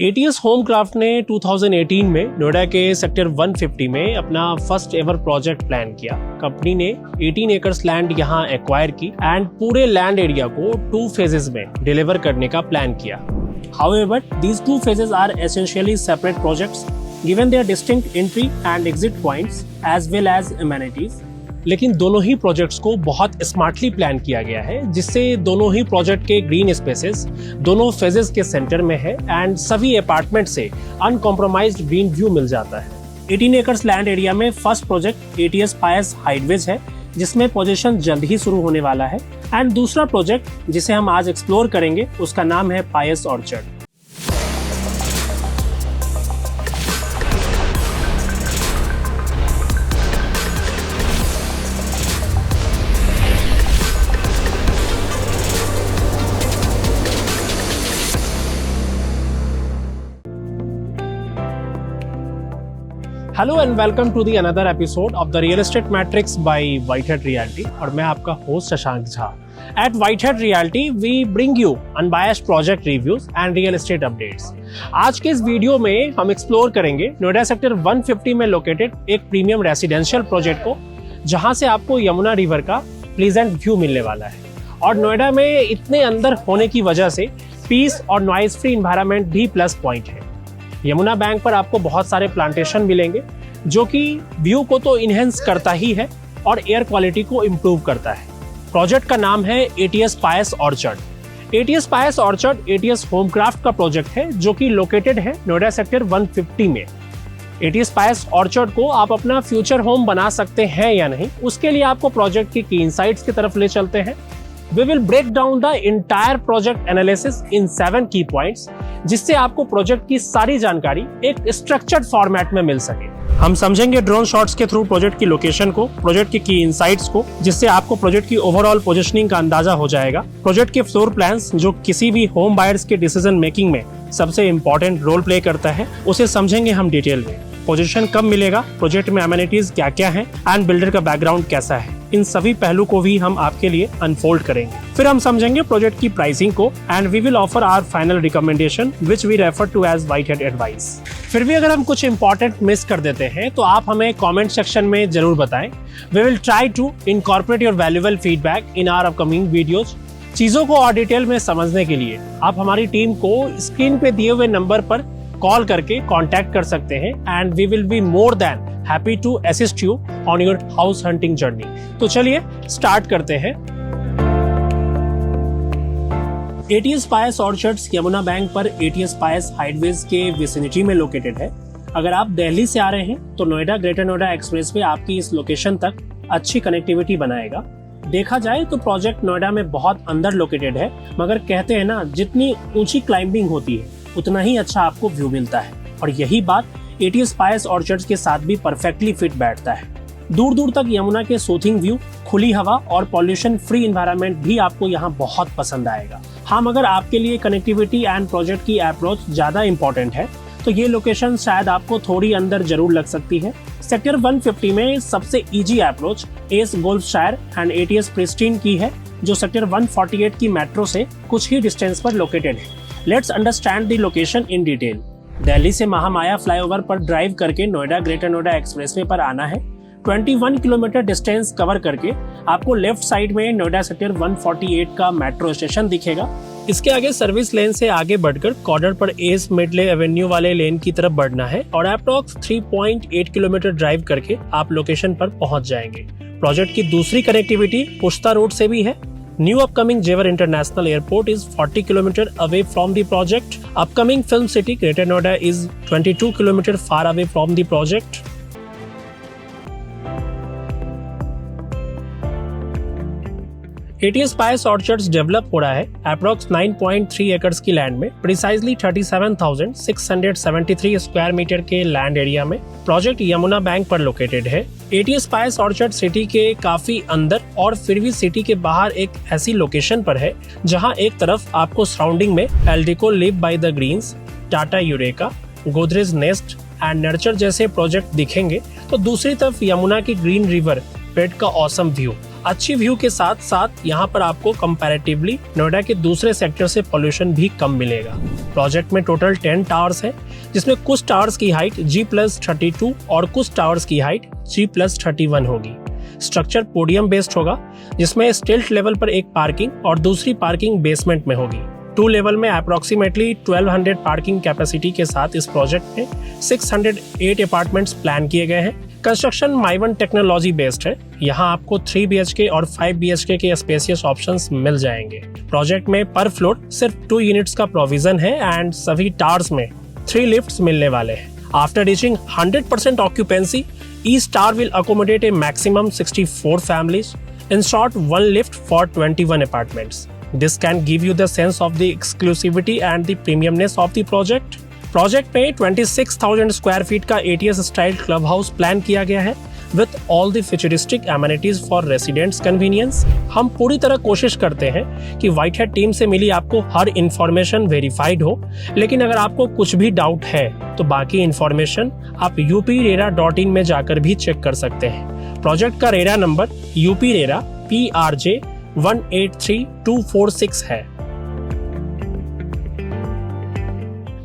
ATS होमक्राफ्ट ने 2018 में नोएडा के सेक्टर 150 में अपना फर्स्ट एवर प्रोजेक्ट प्लान किया। कंपनी ने 18 एकर्स लैंड यहां एक्वायर की एंड पूरे लैंड एरिया को 2 फेजेस में डिलीवर करने का प्लान किया। However, these 2 phases are essentially separate projects given their distinct entry and exit points as well as amenities. लेकिन दोनों ही प्रोजेक्ट्स को बहुत स्मार्टली प्लान किया गया है, जिससे दोनों ही प्रोजेक्ट के ग्रीन स्पेसेस दोनों फेजेस के सेंटर में है एंड सभी अपार्टमेंट से अनकॉम्प्रोमाइज्ड ग्रीन व्यू मिल जाता है। 18 एकर्स लैंड एरिया में फर्स्ट प्रोजेक्ट एटीएस पायस हाइडवेज है, जिसमें पोजीशन जल्द ही शुरू होने वाला है एंड दूसरा प्रोजेक्ट जिसे हम आज एक्सप्लोर करेंगे उसका नाम है Pious orchard. Hello and welcome to the another episode of the real estate matrix by Whitehead realty और मैं आपका host Shashank Jha. At Whitehead realty we bring you unbiased project reviews and real estate updates. आज के इस video में हम explore करेंगे Noida sector 150 में लोकेटेड एक प्रीमियम रेसिडेंशियल प्रोजेक्ट को, जहां से आपको यमुना रिवर का प्लीजेंट व्यू मिलने वाला है और नोएडा में इतने अंदर होने की वजह से पीस और नॉइज फ्री एनवायरनमेंट भी प्लस पॉइंट है। यमुना बैंक पर आपको बहुत सारे प्लांटेशन मिलेंगे जो कि व्यू को तो इनहेंस करता ही है और एयर क्वालिटी को इम्प्रूव करता है। प्रोजेक्ट का नाम है ATS Pious orchard. ATS Pious orchard ATS होमक्राफ्ट का प्रोजेक्ट है जो कि लोकेटेड है नोएडा सेक्टर 150 में। एटीएस पायस ऑर्चर्ड को आप अपना फ्यूचर होम बना सकते हैं या नहीं, उसके लिए आपको प्रोजेक्ट की इनसाइट्स की तरफ ले चलते हैं। We will break down the entire project analysis in 7 key points, जिससे आपको प्रोजेक्ट की सारी जानकारी एक स्ट्रक्चर्ड फॉर्मेट में मिल सके। हम समझेंगे ड्रोन शॉट्स के थ्रू प्रोजेक्ट की लोकेशन को, प्रोजेक्ट की इनसाइट्स को, जिससे आपको प्रोजेक्ट की ओवरऑल पोजीशनिंग का अंदाजा हो जाएगा। प्रोजेक्ट के फ्लोर प्लान्स जो किसी भी होम बायर्स के डिसीजन मेकिंग में सबसे इंपॉर्टेंट रोल प्ले करता है, उसे समझेंगे हम डिटेल में। पोजीशन कब मिलेगा, प्रोजेक्ट में एमेनिटीज क्या क्या है एंड बिल्डर का बैकग्राउंड कैसा है, इन सभी पहलू को भी हम आपके लिए अनफोल्ड करेंगे। फिर हम समझेंगे प्रोजेक्ट की प्राइसिंग को and we will offer our final recommendation which we refer to as Whitehead advice. फिर भी अगर हम कुछ इंपॉर्टेंट मिस कर देते हैं तो आप हमें कमेंट सेक्शन में जरूर बताएं। We will try to incorporate your valuable feedback in our upcoming videos. चीजों को और डिटेल में समझने के लिए आप हमारी टीम को स्क्रीन पे दिए हुए नंबर पर कॉल करके कांटेक्ट कर सकते हैं and we will be more than happy to assist you on your house hunting journey. तो चलिए स्टार्ट करते हैं। ATS Pious Orchards Yamuna bank पर एटीएस पायस हाइडवेज के विसिनिटी में लोकेटेड है। अगर आप दिल्ली से आ रहे हैं तो नोएडा ग्रेटर नोएडा एक्सप्रेसवे आपकी इस लोकेशन तक अच्छी कनेक्टिविटी बनाएगा। देखा जाए तो प्रोजेक्ट नोएडा में बहुत अंदर लोकेटेड है, मगर कहते हैं ना, जितनी ऊंची क्लाइंबिंग होती है उतना ही अच्छा आपको व्यू मिलता है और यही बात एटीएस पायस ऑर्चर्ड्स के साथ भी परफेक्टली फिट बैठता है। दूर दूर तक यमुना के सूथिंग व्यू, खुली हवा और पॉल्यूशन फ्री एनवायरनमेंट भी आपको यहाँ बहुत पसंद आएगा। हाँ, मगर आपके लिए कनेक्टिविटी एंड प्रोजेक्ट की अप्रोच ज्यादा इंपॉर्टेंट है तो ये लोकेशन शायद आपको थोड़ी अंदर जरूर लग सकती है। सेक्टर 150 में सबसे easy approach ACE Golfshire and ATS Pristine की है, जो सेक्टर 148 की मेट्रो से कुछ ही डिस्टेंस पर लोकेटेड है। Let's understand the location in detail. Delhi से महामाया फ्लाईओवर पर ड्राइव करके नोएडा ग्रेटर नोएडा एक्सप्रेसवे पर आना है। 21 किलोमीटर डिस्टेंस कवर करके आपको लेफ्ट साइड में नोएडा सेक्टर 148 का मेट्रो स्टेशन दिखेगा। इसके आगे सर्विस लेन से आगे बढ़कर कॉर्नर पर एस मिडले एवेन्यू वाले लेन की तरफ बढ़ना है और अप्रॉक्स 3.8 किलोमीटर ड्राइव करके आप लोकेशन पर पहुंच जाएंगे। प्रोजेक्ट की दूसरी कनेक्टिविटी पुश्ता रोड से भी है। New upcoming Jewar International Airport is 40 km away from the project. Upcoming Film City Greater Noida is 22 km far away from the project. ATS Pious Orchards develop हो रहा है अप्रॉक्स 9.3 एकर्स की land में, precisely 37,673 square meter के land area में। Project Yamuna bank पर located है। ATS Pious Orchard city के काफी अंदर और फिर भी सिटी के बाहर एक ऐसी लोकेशन पर है जहां एक तरफ आपको सराउंडिंग में Eldeco live by the greens, Tata Eureka, Godrej Nest and Nurture जैसे प्रोजेक्ट दिखेंगे, तो दूसरी तरफ यमुना की ग्रीन रिवर बेड का ऑसम व्यू अच्छी व्यू के साथ साथ यहाँ पर आपको कंपैरेटिवली नोएडा के दूसरे सेक्टर से पोल्यूशन भी कम मिलेगा। प्रोजेक्ट में टोटल 10 टावर्स है, जिसमें कुछ टावर्स की हाइट G+32 और कुछ टावर्स की हाइट G+31 होगी। स्ट्रक्चर पोडियम बेस्ड होगा, जिसमें स्टिल्ट लेवल पर एक पार्किंग और दूसरी पार्किंग बेसमेंट में होगी। 2 लेवल में अप्रोक्सीमेटली 1200 पार्किंग कैपेसिटी के साथ इस प्रोजेक्ट में 608 अपार्टमेंट्स प्लान किए गए हैं। कंस्ट्रक्शन माइवन टेक्नोलॉजी बेस्ड है। यहाँ आपको 3 BHK और 5 BHK के स्पेसियस ऑप्शंस मिल जाएंगे। प्रोजेक्ट में पर फ्लोर सिर्फ 2 यूनिट्स का प्रोविजन है एंड सभी टावर्स में 3 लिफ्ट्स मिलने वाले हैं। After reaching 100% occupancy, each tower will accommodate a maximum 64 families. In short, 1 lift for 21 apartments. This can give you the sense of the exclusivity and the premiumness of the project. Project में 26,000 square feet का ATS style club house plan किया गया है with all the futuristic amenities for residents convenience. हम पूरी तरह कोशिश करते हैं कि व्हाइट हेड टीम से मिली आपको हर इंफॉर्मेशन वेरीफाइड हो, लेकिन अगर आपको कुछ भी डाउट है तो बाकी इंफॉर्मेशन आप uprera.in में जाकर भी चेक कर सकते हैं। प्रोजेक्ट का रेरा नंबर UPRERA PRJ 183246 है।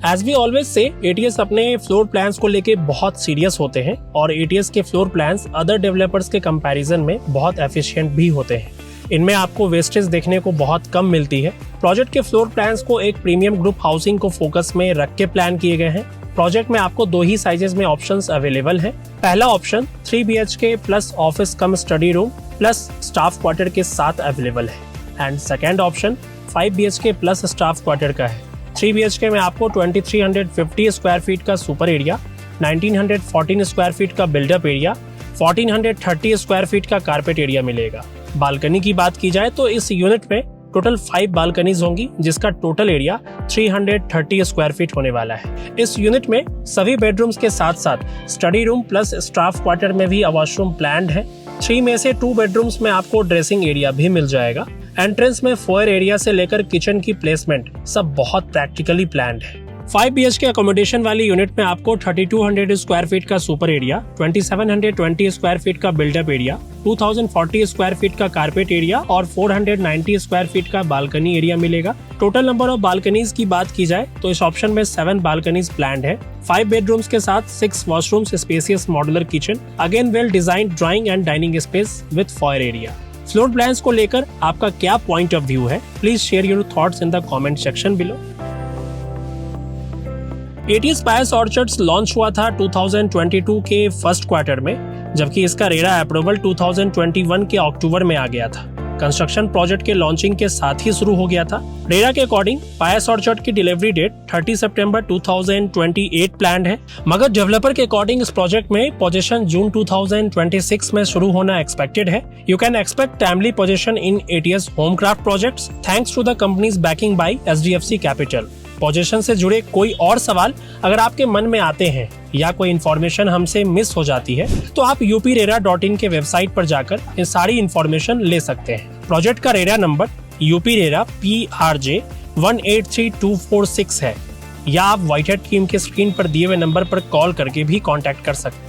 As we always say, ATS अपने फ्लोर प्लान्स को लेके बहुत सीरियस होते हैं और ATS के फ्लोर प्लान्स अदर डेवलपर्स के कंपैरिजन में बहुत एफिशिएंट भी होते हैं। इनमें आपको वेस्टेज देखने को बहुत कम मिलती है। प्रोजेक्ट के फ्लोर प्लान्स को एक प्रीमियम ग्रुप हाउसिंग को फोकस में रख के प्लान किए गए हैं। प्रोजेक्ट में आपको 2 ही साइजेस में ऑप्शंस अवेलेबल हैं। पहला option 3 BHK plus office cum study room plus staff quarter के साथ अवेलेबल है and second option 5 BHK plus staff quarter का है। 3 BHK में आपको 2350 स्क्वायर फीट का सुपर एरिया, 1914 स्क्वायर फीट का बिल्डअप एरिया, 1430 स्क्वायर फीट का कारपेट एरिया मिलेगा। बालकनी की बात की जाए तो इस यूनिट में टोटल 5 बालकनीज होंगी, जिसका टोटल एरिया 330 स्क्वायर फीट होने वाला है। इस यूनिट में सभी बेडरूम्स के साथ साथ study room plus staff quarter में भी वॉशरूम प्लान्ड है। 3 में से 2 बेडरूम्स में आपको ड्रेसिंग एरिया भी मिल जाएगा। एंट्रेंस में फोयर एरिया से लेकर किचन की प्लेसमेंट सब बहुत प्रैक्टिकली प्लान्ड है। 5 BHK अकोमोडेशन वाली यूनिट में आपको 3200 स्क्वायर फीट का सुपर एरिया, 2720 स्क्वायर फीट का बिल्डअप एरिया, 2040 स्क्वायर फीट का कारपेट एरिया और 490 स्क्वायर फीट का बालकनी एरिया मिलेगा। टोटल नंबर ऑफ बालकनीज की बात की जाए तो इस ऑप्शन में 7 बालकनीज प्लान्ड है। 5 बेडरूम्स के साथ 6 washrooms, spacious modular kitchen, again well designed drawing and dining space with foyer area. Floor plans को लेकर आपका क्या पॉइंट ऑफ व्यू है? Please share your thoughts in the comment section below. ATS Pious Orchards launch हुआ था 2022 के first quarter में, जबकि इसका रेरा अप्रूवल 2021 के अक्टूबर में आ गया था। कंस्ट्रक्शन प्रोजेक्ट के लॉन्चिंग के साथ ही शुरू हो गया था। रेरा के अकॉर्डिंग पायस ऑर्चर्ड की डिलीवरी डेट 30 सितंबर 2028 प्लान्ड है, मगर डेवलपर के अकॉर्डिंग इस प्रोजेक्ट में पोजीशन जून 2026 में शुरू होना एक्सपेक्टेड है। You can expect timely position in ATS Homekraft projects thanks to the company's backing by SDFC capital. Position से जुड़े कोई और सवाल अगर आपके मन में आते हैं या कोई इन्फॉर्मेशन हमसे मिस हो जाती है तो आप uprera.in के वेबसाइट पर जाकर ये सारी इन्फॉर्मेशन ले सकते हैं। प्रोजेक्ट का रेरा नंबर UPRERA PRJ 183246 है, या आप व्हाइट हेड टीम के स्क्रीन पर दिए हुए नंबर पर कॉल करके भी कांटेक्ट कर सकते हैं।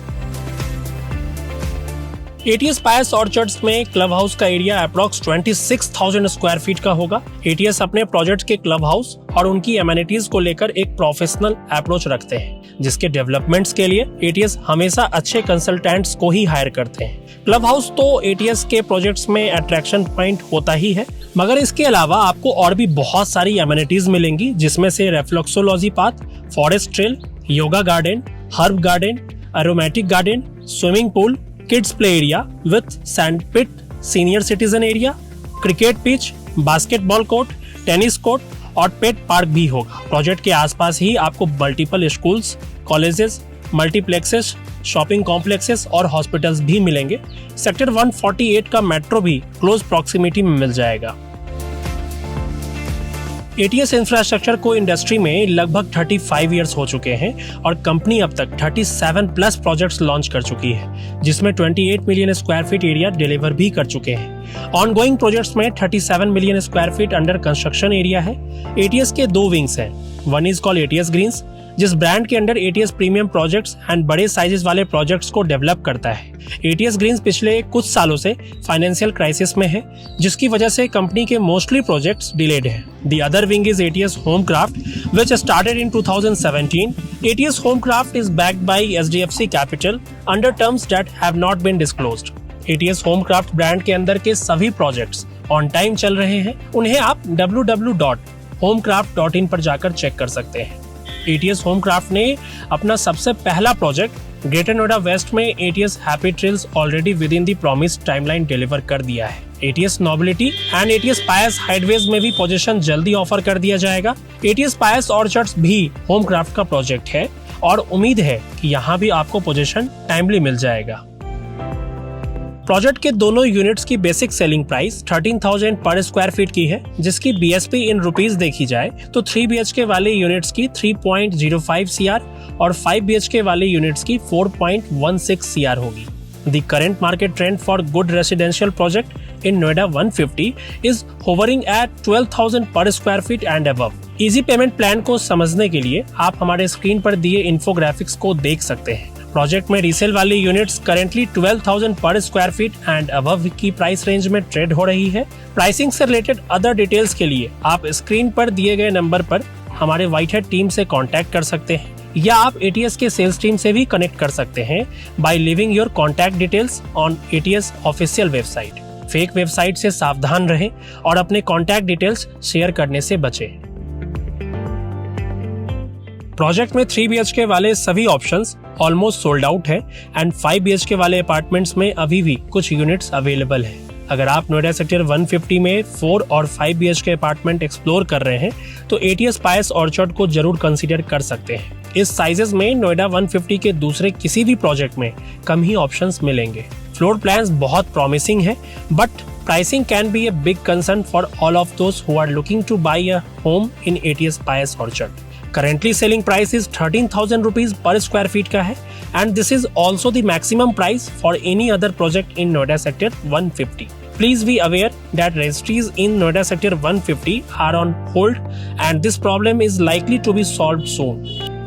ATS पायस ऑर्चर्ड्स में क्लब हाउस का एरिया अप्रॉक्स 26,000 स्क्वायर फीट का होगा। ATS अपने प्रोजेक्ट के क्लब हाउस और उनकी एमेनिटीज को लेकर एक प्रोफेशनल अप्रोच रखते हैं, जिसके डेवलपमेंट्स के लिए ATS हमेशा अच्छे कंसल्टेंट्स को ही हायर करते हैं। क्लब हाउस तो ATS के प्रोजेक्ट्स में अट्रैक्शन पॉइंट होता ही है, मगर इसके अलावा आपको और भी बहुत सारी एमेनिटीज मिलेंगी, जिसमें से reflexology path, forest trail, yoga garden, herb garden, aromatic garden, swimming pool, kids play area with sand pit, senior citizen area, cricket pitch, basketball court, tennis court और पेट पार्क भी होगा। प्रोजेक्ट के आसपास ही आपको multiple schools, colleges, multiplexes, shopping complexes और hospitals भी मिलेंगे। Sector 148 का मेट्रो भी क्लोज प्रॉक्सिमिटी में मिल जाएगा। ATS इंफ्रास्ट्रक्चर को इंडस्ट्री में लगभग 35 इयर्स हो चुके हैं और कंपनी अब तक 37 प्लस प्रोजेक्ट्स लॉन्च कर चुकी है, जिसमें 28 million square feet area deliver भी कर चुके हैं। ऑनगोइंग प्रोजेक्ट्स में 37 million square feet under construction area है। ATS के 2 विंग्स हैं। One is called ATS greens जिस ब्रांड के under ATS premium projects and बड़े साइजेस वाले प्रोजेक्ट्स को डेवलप करता है। एटीएस ग्रीन्स पिछले कुछ सालों से फाइनेंशियल क्राइसिस में है, जिसकी वजह से कंपनी के मोस्टली प्रोजेक्ट्स डिलेड हैं। The other wing is ATS Homecraft, which started in 2017. ATS Homecraft is backed by SDFC Capital under terms that have not been disclosed. ATS Homecraft brand के अंदर के सभी प्रोजेक्ट्स ऑन टाइम चल रहे हैं। उन्हें आप www.homecraft.in पर जाकर चेक कर सकते हैं। ATS Homecraft ने अपना सबसे पहला प्रोजेक्ट ग्रेटर नोएडा वेस्ट में ATS happy trails already with in the promised timeline deliver कर दिया है। ATS नोबिलिटी एंड ATS पायस हाइडवेज में भी पोजीशन जल्दी ऑफर कर दिया जाएगा। ATS पायस ऑर्चर्ड्स भी होमक्राफ्ट का प्रोजेक्ट है और उम्मीद है कि यहाँ भी आपको पोजीशन टाइमली मिल जाएगा। प्रोजेक्ट के दोनों यूनिट्स की बेसिक सेलिंग प्राइस 13,000 पर स्क्वायर फीट की है, जिसकी BSP इन रुपीस देखी जाए तो 3 BHK वाले यूनिट्स की 3.05 CR और 5 BHK वाले यूनिट्स की 4.16 CR होगी। The current market trend for good residential project in Noida 150 is hovering at 12,000 per square feet and above. Easy payment plan को समझने के लिए आप हमारे स्क्रीन पर दिए इन्फोग्राफिक्स को देख सकते हैं। प्रोजेक्ट में रीसेल वाली यूनिट्स करेंटली 12,000 पर स्क्वायर फीट एंड अबव की प्राइस रेंज में ट्रेड हो रही है। प्राइसिंग से रिलेटेड अदर डिटेल्स के लिए आप स्क्रीन पर दिए गए नंबर पर हमारे व्हाइटहेड टीम से कांटेक्ट कर सकते हैं या आप ATS के सेल्स टीम से भी कनेक्ट कर सकते हैं by leaving your contact details on ATS official website. Fake website से सावधान रहें और अपने कॉन्टैक्ट डिटेल्स शेयर करने से बचें। प्रोजेक्ट में 3 BHK वाले सभी ऑप्शंस ऑलमोस्ट सोल्ड आउट है एंड 5 BHK वाले अपार्टमेंट्स में अभी भी कुछ यूनिट्स अवेलेबल है। अगर आप नोएडा सेक्टर 150 में 4 और 5 BHK अपार्टमेंट एक्सप्लोर कर रहे हैं तो ATS पायस ऑर्चर्ड को जरूर कंसीडर कर सकते हैं। इस साइजेस में नोएडा 150 के दूसरे किसी भी प्रोजेक्ट में कम ही ऑप्शंस मिलेंगे। फ्लोर प्लान्स बहुत प्रॉमिसिंग है, but pricing can be a big concern for all of those who are looking to buy a home in ATS Pius Orchard. Currently selling price is 13,000 rupees per square feet का है and this is also the maximum price for any other project in Noida Sector 150. Please be aware that registries in Noida Sector 150 are on hold and this problem is likely to be solved soon.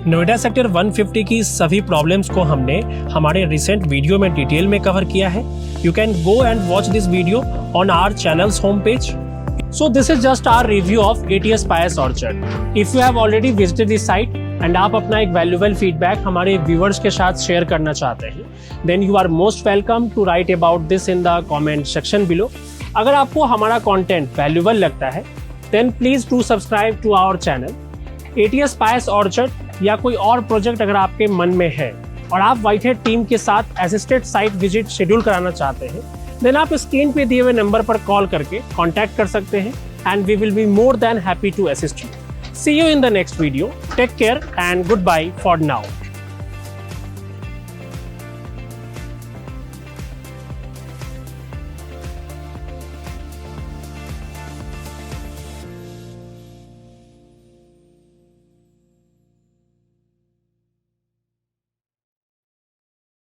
Noida sector 150 की सभी problems को हमने हमारे recent video में detail में cover किया है। You can go and watch this video on our channel's home page. So this is just our review of ATS Pius Orchard. If you have already visited this site and आप अपना एक valuable feedback हमारे viewers के साथ share करना चाहते हैं, then you are most welcome to write about this in the comment section below. अगर आपको हमारा content valuable लगता है, then please do subscribe to our channel. ATS Pius Orchard या कोई और प्रोजेक्ट अगर आपके मन में है और आप व्हाइटहेड टीम के साथ असिस्टेड साइट विजिट शेड्यूल कराना चाहते हैं, देन आप स्क्रीन पे दिए हुए नंबर पर कॉल करके कांटेक्ट कर सकते हैं and we will be more than happy to assist you. See you in the next video. Take care and good bye for now.